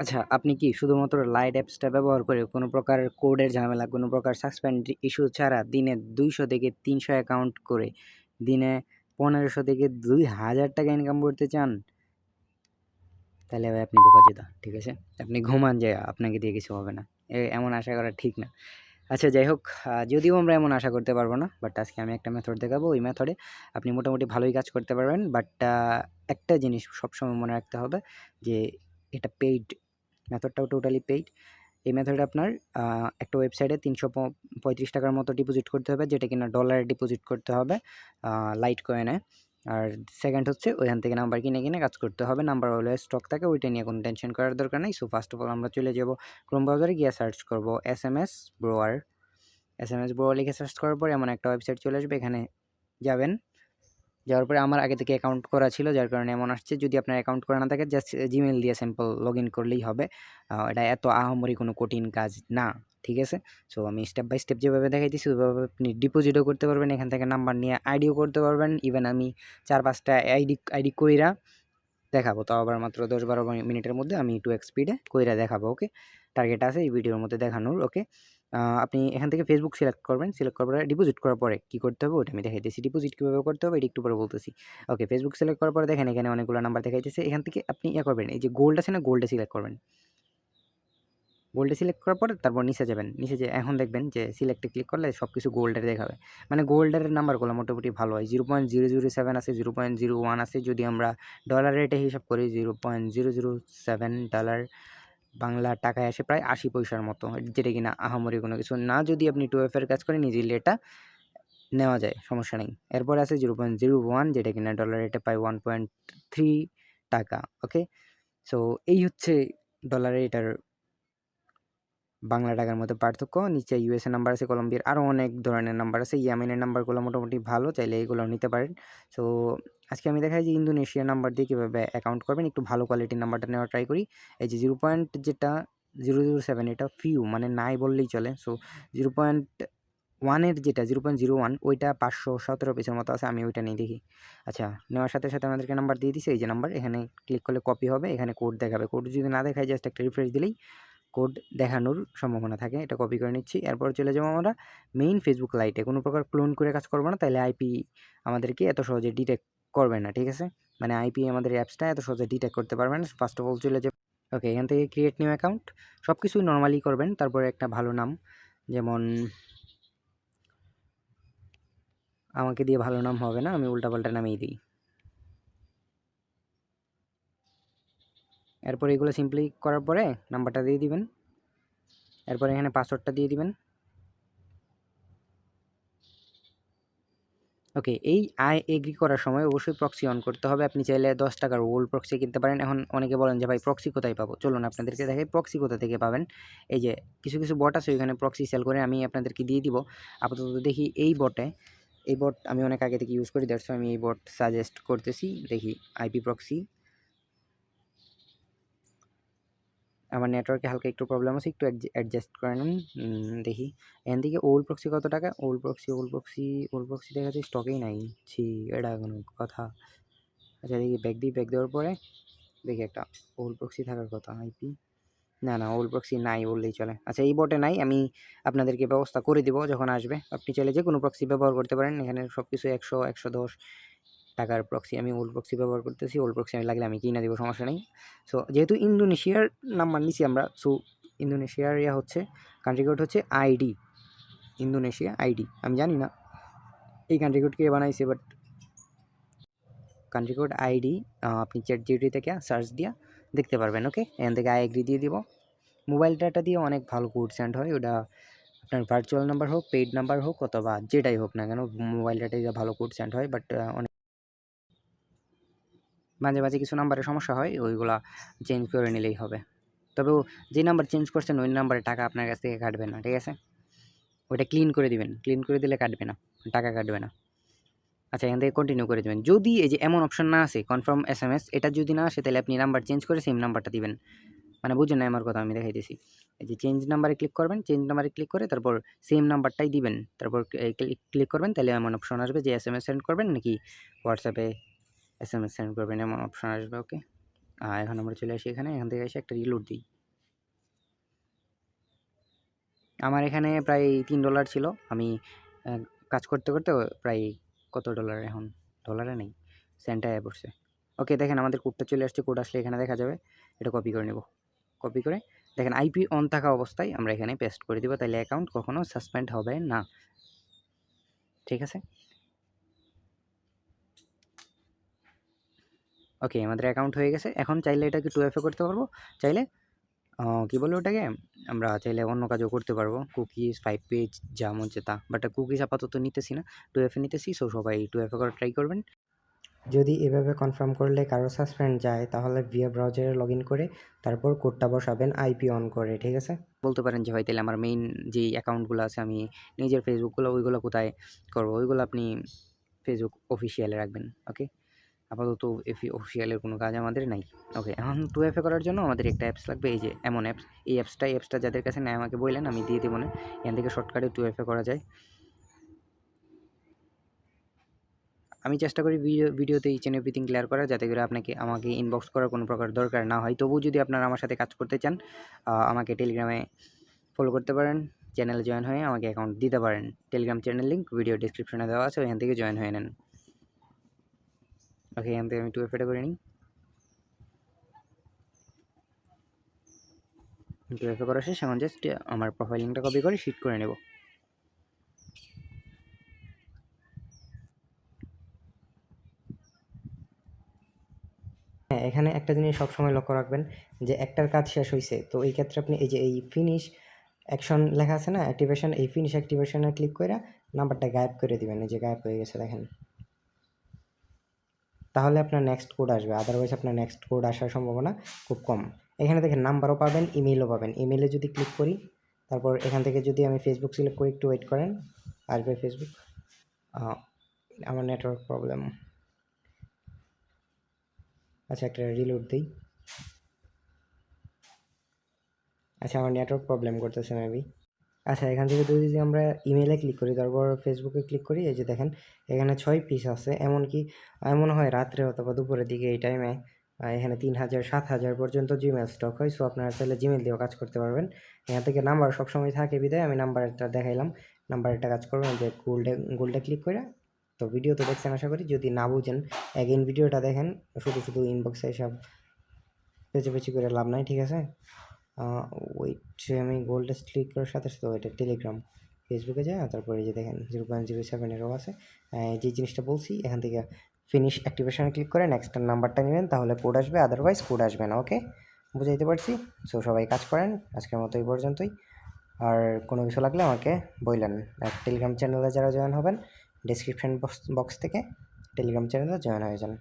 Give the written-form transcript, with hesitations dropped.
আচ্ছা, আপনি কি শুধুমাত্র লাইট অ্যাপসটা ব্যবহার করে কোনো প্রকার কোডের ঝামেলা, কোনো প্রকার সাসপেন্ড ইস্যু ছাড়া দিনে ২০০ থেকে ৩০০ অ্যাকাউন্ট করে দিনে ১৫০০ থেকে ২০০০ টাকা ইনকাম করতে চান? তাহলে ভাই আপনি বোকাচোদা, ঠিক আছে? আপনি ঘুমান যেয়ে, আপনাকে দিয়ে কিছু হবে না। এমন আশা করা ঠিক না। আচ্ছা যাই হোক, যদিও আমরা এমন আশা করতে পারবো না, বাট আজকে আমি একটা মেথড দেখাবো। ওই মেথডে আপনি মোটামুটি ভালোই কাজ করতে পারবেন। বাট একটা জিনিস সবসময় মনে রাখতে হবে যে এটা পেইড, মেথডটাও টোটালি পেইড। এই মেথডে আপনার একটা ওয়েবসাইটে ৩৩৫ টাকার মতো ডিপোজিট করতে হবে, যেটা কিনা ডলারে ডিপোজিট করতে হবে লাইট কয়েনে। আর সেকেন্ড হচ্ছে ওইখান থেকে নাম্বার কিনে কাজ করতে হবে। নাম্বার অলওয়েজ স্টক থাকে, ওইটা নিয়ে কোনো টেনশন করার দরকার নেই। সো ফার্স্ট অফ অল আমরা চলে যাব ক্রোম ব্রাউজারে, গিয়ে সার্চ করব এসএমএস ব্রোয়ার। এসএমএস ব্রোয়ার লিখে সার্চ করার পরে এমন একটা ওয়েবসাইট চলে আসবে, এখানে যাবেন। যাওয়ার পরে আমার আগে থেকে অ্যাকাউন্ট করা ছিল, যার কারণে এমন আসছে। যদি আপনার অ্যাকাউন্ট করা না থাকে, জাস্ট জিমেইল দিয়ে সিম্পল লগইন করলেই হবে। এটা এত আহামরি কোনো কঠিন কাজ না, ঠিক আছে? সো আমি স্টেপ বাই স্টেপ যেভাবে দেখাইতেছি ওইভাবে আপনি ডিপোজিটও করতে পারবেন, এখান থেকে নাম্বার নিয়ে আইডিও করতে পারবেন। ইভেন আমি ৪-৫টা আইডি কইরা দেখাবো, তাও আবার মাত্র ১০-১২ মিনিটের মধ্যে আমি 2x স্পিডে কইরা দেখাবো, ওকে? টার্গেট আছে এই ভিডিওর মধ্যে দেখানোর, ওকে? আপনি এখান থেকে ফেসবুক সিলেক্ট করবেন। সিলেক্ট করার পরে ডিপোজিট করার পরে কী করতে হবে ওটা আমি দেখাইতেছি। ডিপোজিট কীভাবে করতে হবে এটা একটু পরে বলতেছি। ওকে, ফেসবুক সিলেক্ট করার পরে দেখেন এখানে অনেকগুলো নাম্বার দেখাইতেছে। এখান থেকে আপনি করবেন, এই যে গোল্ড আছে না, গোল্ডে সিলেক্ট করবেন। গোল্ডে সিলেক্ট করার পরে তারপর নিচে যাবেন। নিচে যেয়ে এখন দেখবেন যে সিলেক্টে ক্লিক করলে সব কিছু গোল্ডের দেখাবে। মানে গোল্ডের নাম্বারগুলো মোটামুটি ভালো হয়। 0.007 আছে, 0.01 আছে। যদি আমরা ডলার রেটে হিসাব করি, $0.007 বাংলা টাকায় আসে প্রায় ৮০ পয়সার মতো, যেটা কিনা আহামরি কোনো কিছু না। যদি আপনি 2F এর কাজ করেন ইজিলি এটা নেওয়া যায়, সমস্যা নেই। এরপরে আছে 0.01, যেটা কিনা ডলার রেটে প্রায় 1.3 টাকা, ওকে? সো এই হচ্ছে ডলারে এটার বাংলা টাকার মধ্যে পার্থক্য। নিচে ইউএসএ নাম্বার আছে, কলম্বিয়ার আরও অনেক ধরনের নাম্বার আছে। ইয়ামেনের নাম্বারগুলো মোটামুটি ভালো, চাইলে এগুলো নিতে পারেন। সো আজকে আমি দেখাই যে ইন্দোনেশিয়ার নাম্বার দিয়ে কীভাবে অ্যাকাউন্ট করবেন। একটু ভালো কোয়ালিটির নাম্বারটা নেওয়ার ট্রাই করি। এই যে 0.007 এটা ফিউ, মানে নাই বললেই চলে। সো 0.1 এর যেটা 0.01 ওইটা 517 পিসের মতো আছে, আমি ওইটা নেই দেখি। আচ্ছা, নেওয়ার সাথে সাথে আমাদেরকে নাম্বার দিয়ে দিছে, এই যে নাম্বার। এখানে ক্লিক করলে কপি হবে, এখানে কোড দেখাবে। কোড যদি না দেখায় জাস্ট একটা রিফ্রেশ দিলেই কোড দেখানোর সম্ভাবনা থাকে। এটা কপি করে নিচ্ছি। এরপর চলে যাবো আমরা মেইন ফেসবুক লাইটে। কোনো প্রকার ক্লোন করে কাজ করবো না, তাইলে আইপি আমাদেরকে এত সহজে ডিটেক্ট করবে না, ঠিক আছে? মানে আইপি আমাদের অ্যাপসটা এত সহজে ডিটেক্ট করতে পারবে না। ফার্স্ট অফ অল চলে যাবে, ওকে, এখান থেকে ক্রিয়েট নিউ অ্যাকাউন্ট। সব কিছুই নর্মালি করবেন। তারপরে একটা ভালো নাম, যেমন আমাকে দিয়ে ভালো নাম হবে না, আমি উল্টাপাল্টা নামেই দিই। এরপর এগুলো সিম্পলি করার পরে নাম্বারটা দিয়ে দিবেন। এরপর এখানে পাসওয়ার্ডটা দিয়ে দিবেন। ওকে, এই এগ্রি করার সময় অবশ্যই প্রক্সি অন করতে হবে। আপনি চাইলে 10 টাকার ওল্ড প্রক্সি কিনতে পারেন। এখন অনেকে বলেন যে ভাই প্রক্সি কোথায় পাবো? চলুন আপনাদেরকে দেখাই প্রক্সি কোথা থেকে পাবেন। এই যে কিছু বট আছে ওইখানে প্রক্সি সেল করে, আমি আপনাদেরকে দিয়ে দিব। আপাতত দেখি এই বটে, এই বট আমি অনেক আগে থেকে ইউজ করি, দ্যাটস আমি এই বট সাজেস্ট করতেছি। দেখি আইপি প্রক্সি, আমার নেটওয়ার্কে হালকা একটু প্রবলেম আছে, একটু অ্যাডজাস্ট করে নিন। দেখি এখান থেকে ওল্ড প্রক্সি কত টাকা। ওল্ড প্রক্সি দেখা যায় স্টকেই নাই। ছি, এটা কোনো কথা? আচ্ছা দেখি, ব্যাক দেওয়ার পরে দেখি একটা ওল্ড প্রক্সি থাকার কথা। আইপি না ওল্ড প্রক্সি নাই বললেই চলে। আচ্ছা এই বটে নাই, আমি আপনাদেরকে ব্যবস্থা করে দিব যখন আসবে। আপনি চাইলে যে কোনো প্রক্সি ব্যবহার করতে পারেন। এখানে সব কিছু 100-110 টাকার প্রক্সি, আমি ওল্ড প্রক্সি ব্যবহার করতেছি। ওল্ড প্রক্সি আমি লাগলে আমি কিনে দিব, সমস্যা নেই। সো যেহেতু ইন্দোনেশিয়ার নাম্বার নিছি আমরা, সো ইন্দোনেশিয়ার হচ্ছে কান্ট্রি কোড হচ্ছে আইডি, ইন্দোনেশিয়া আইডি। আমি জানি না এই কান্ট্রি কোড কে বানাইছে, বাট কান্ট্রি কোড আইডি আপনি চ্যাটজিপিটি থেকে সার্চ দিয়া দেখতে পারবেন, ওকে? এখান থেকে আই এগ্রি দিয়ে দিব। মোবাইল ডাটা দিয়ে অনেক ভালো কোড সেন্ড হয়, ওটা আপনার ভার্চুয়াল নাম্বার হোক, পেইড নাম্বার হোক, অথবা যেটাই হোক না কেন, মোবাইল ডাটা দিয়ে ভালো কোড সেন্ড হয়। বাট অনেক মাঝে কিছু নাম্বারে সমস্যা হয়, ওইগুলা চেঞ্জ করে নিলেই হবে। তবে যে নাম্বার চেঞ্জ করছেন ওই নাম্বারে টাকা আপনার কাছ থেকে কাটবে না, ঠিক আছে? ওইটা ক্লিন করে দিবেন, ক্লিন করে দিলে কাটবে না, টাকা কাটবে না। আচ্ছা, এখান থেকে কন্টিনিউ করে দেবেন। যদি এই যে এমন অপশন না আসে কনফার্ম এসএমএস, এটা যদি না আসে তাহলে আপনি নাম্বার চেঞ্জ করে সেম নাম্বারটা দিবেন। মানে বুঝেন না আমার কথা? আমি দেখাইতেছি। এই যে চেঞ্জ নাম্বারে ক্লিক করবেন, চেঞ্জ নাম্বারে ক্লিক করে তারপর সেম নাম্বারটাই দিবেন। তারপর ক্লিক করবেন, তাহলে এমন অপশন আসবে যে এসএমএস সেন্ড করবেন নাকি হোয়াটসঅ্যাপে এসএমএস সেন্ড করবেন, এমন অপশন আসবে, ওকে? এখন আমরা চলে আসি এখানে, এখান থেকে এসে একটা রিলোড দিই। আমার এখানে প্রায় $3 ছিল। আমি কাজ করতে করতে প্রায় কত ডলার, এখন ডলারে নেই, সেন্টে আয়া পড়ছে। ওকে, দেখেন আমাদের কোডটা চলে আসছে। কোড আসলে এখানে দেখা যাবে। এটা কপি করে নেব। কপি করে দেখেন আইপি অন থাকা অবস্থায় আমরা এখানে পেস্ট করে দিব, তাহলে অ্যাকাউন্ট কখনো সাসপেন্ড হবে না। ঠিক আছে, ওকে, আমাদের অ্যাকাউন্ট হয়ে গেছে। এখন চাইলে এটাকে 2FA করতে পারবো, চাইলে কী বলবো ওটাকে, আমরা চাইলে অন্য কাজও করতে পারবো, কুকিজ 5 পেজ যা মন চায় তা। বাট কুকিজ আপাতত নিতেছি না, 2FA নিতেছি। সো সবাই 2FA করার ট্রাই করবেন। যদি এভাবে কনফার্ম করলে কারো সাসপেন্ড যায়, তাহলে ভিয়া ব্রাউজারে লগ ইন করে তারপর কোডটা বসাবেন আইপি অন করে। ঠিক আছে, বলতে পারেন যে ভাই তাহলে আমার মেইন যেই অ্যাকাউন্টগুলো আছে, আমি নিজের ফেসবুকগুলো ওইগুলো কোথায় করবো? ওইগুলো আপনি ফেসবুক অফিসিয়ালে রাখবেন। ওকে, আপাতত অফিসিয়ালের কোনো কাজ আমাদের নাই। ওকে, এখন 2FA করার জন্য আমাদের একটা অ্যাপস লাগবে, এই যে এমন অ্যাপস। এই অ্যাপসটা যাদের কাছে নেয় আমাকে বললেন, আমি দিয়ে দেবো না। এখান থেকে শর্টকাটে 2FA করা যায়। আমি চেষ্টা করি ভিডিওতে ইচ অ্যান্ড এভরিথিং ক্লিয়ার করার, যাতে করে আমাকে ইনবক্স করার কোনো প্রকার দরকার না হয়। তবুও যদি আপনারা আমার সাথে কাজ করতে চান, আমাকে টেলিগ্রামে ফলো করতে পারেন, চ্যানেলে জয়েন হয়ে আমাকে অ্যাকাউন্ট দিতে পারেন। টেলিগ্রাম চ্যানেল লিঙ্ক ভিডিও ডিসক্রিপশনে দেওয়া আছে, ওইখান থেকে জয়েন হয়ে নেন। ওকে, এখান থেকে আমি 2FA করে নিই। 2FA করা শেষ। এখন জাস্ট আমার প্রোফাইল লিঙ্কটা কপি করে শিট করে নেব। হ্যাঁ, এখানে একটা জিনিস সবসময় লক্ষ্য রাখবেন যে একটার কাজ শেষ হয়েছে, তো এই ক্ষেত্রে আপনি এই যে এই ফিনিশ অ্যাকশন লেখা আছে না, অ্যাক্টিভেশন, এই ফিনিশ অ্যাক্টিভেশনে ক্লিক করে নাম্বারটা গায়েব করে দিবেন। এই যে গায়েব হয়ে গেছে দেখেন, তাহলে আপনার নেক্সট কোড আসবে। আদারওয়াইজ আপনার নেক্সট কোড আসার সম্ভাবনা খুব কম। এখানে দেখেন নাম্বারও পাবেন, ইমেলও পাবেন। ইমেলে যদি ক্লিক করি, তারপর এখান থেকে যদি আমি ফেসবুক সিলেক্ট করি, একটু ওয়েট করেন, আসবে ফেসবুক। আমার নেটওয়ার্ক প্রবলেম, আচ্ছা একটা রিলোড দিই। আচ্ছা, আমার নেটওয়ার্ক প্রবলেম করতেছে মেবি। আচ্ছা, এখান থেকে যদি আমরা ইমেলে ক্লিক করি, তারপর ফেসবুকে ক্লিক করি, এই যে দেখেন এখানে 6 পিস আছে। এমনকি এমন হয় রাত্রে অথবা দুপুরের দিকে এই টাইমে এখানে 3000 7000 পর্যন্ত জিমেল স্টক হয়। সো আপনারা চাইলে জিমেল দিয়েও কাজ করতে পারবেন। এখান থেকে নাম্বার সবসময় থাকে বিধায় আমি নাম্বারটা দেখাইলাম। নাম্বারটা কাজ করবেন যে গোল্ডে ক্লিক করে। তো ভিডিও তো দেখছেন আশা করি, যদি না বুঝেন অ্যাগেইন ভিডিওটা দেখেন। শুধু ইনবক্সে এসব পেঁচি করে লাভ নাই। ঠিক আছে, ওয়েট, আমি গোল্ডে ক্লিক করার সাথে সাথে ওইটা টেলিগ্রাম, ফেসবুকে যায়, তারপরে এই যে দেখেন 0.07 আছে। যে জিনিসটা বলছি, এখান থেকে ফিনিশ অ্যাক্টিভেশনে ক্লিক করে নেক্সট নাম্বারটা নেবেন, তাহলে কোড আসবে, আদারওয়াইজ কোড আসবে না। ওকে, বুঝাইতে পারছি? সো সবাই কাজ করেন, আজকের মতো এই পর্যন্তই। আর কোনো কিছু লাগলে আমাকে বললেন। আর টেলিগ্রাম চ্যানেলে যারা জয়েন হবেন, ডিসক্রিপশন বক্স থেকে টেলিগ্রাম চ্যানেলে জয়েন হয়ে যান।